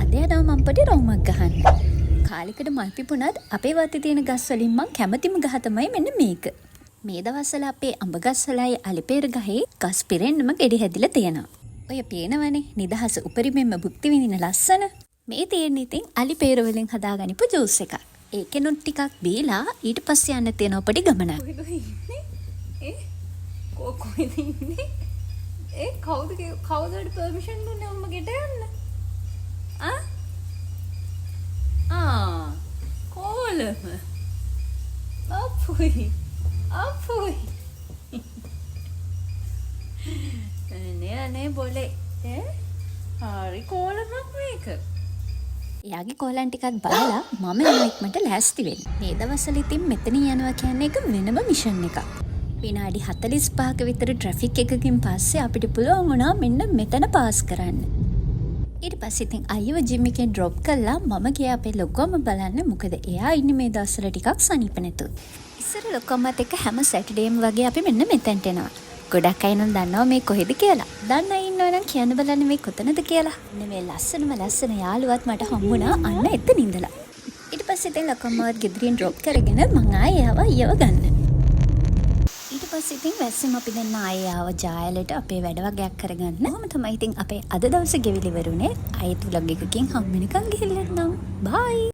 අද යනවා මම පොඩි රවුමක් ගහන්න. කාලෙකට මල් පිපුණත් අපේ වත්තේ තියෙන ගස් වලින් මං කැමතිම ගහ තමයි මෙන්න මේක. මේ දවස්වල අපේ අඹ ගස් වලයි අලිපේර ගහේ ගස් පිරෙන්නම ගෙඩි හැදිලා තියෙනවා. ඔය පේනවනේ නිදහස උපරිමෙන්ම භුක්ති විඳින ලස්සන. මේ තියෙන ඉතින් අලිපේර වලින් හදාගනිපු ජූස් එකක්. ඒකෙනුත් ටිකක් බීලා ඊට පස්සේ යන්න තියෙන පොඩි ගමනක්. කොහෙද ඉන්නේ? කවුද පර්මිෂන් දුන්නේ අම්මගෙට යන්න? කොලම. අපුයි. නේ බොලේ. හරි කොලමක් මේක. එයාගේ කොලන් ටිකක් බලලා මම යනවා ඉක්මනට ලෑස්ති වෙන්න. මේ දවස්වල ඉතින් මෙතනින් යනවා කියන්නේ එක වෙනම මිෂන් එකක්. විනාඩි 45ක විතර ට්‍රැෆික් එකකින් පස්සේ අපිට පුළුවන් වුණා මෙන්න මෙතන පාස් කරන්න. ඊට පස්සේ ඉතින් අයියව ජිම් එකෙන් ඩ්‍රොප් කළා මම ගියා අපේ ලොකෝම බලන්න මොකද එයා ඉන්නේ මේ දවස්වල ටිකක් සනීප නැතුව. ඉස්සර ලොකෝමත් එක්ක හැම සැටර්ඩේම වගේ අපි මෙන්න මෙතෙන්ට එනවා. ගොඩක් අය නම් දන්නවා මේ කොහෙද කියලා. දන්න අය ඉන්නවනම් කියන්න බලන්න මේ කොතනද කියලා. මේ ලස්සන යාළුවත් මට හම්බුණා අන්න එතන ඉඳලා. ඊට පස්සේ ඉතින් ලොකෝමවත් ගෙදරින් ඩ්‍රොප් කරගෙන මං ආයෙ ආවා අයියව ගන්න. ඊට පස්සේ ඉතින් වැස්සෙම අපි දෙන්න ආයෙ ආව ජායලට අපේ වැඩ වගේක් කරගන්න. කොහොම තමයි ඉතින් අපේ අද දවසේ ගෙවිලි වරුනේ. ආයෙත් vlog එකකින් හම්බ වෙනකන් ගිහිල්ලා යන්න. බයි.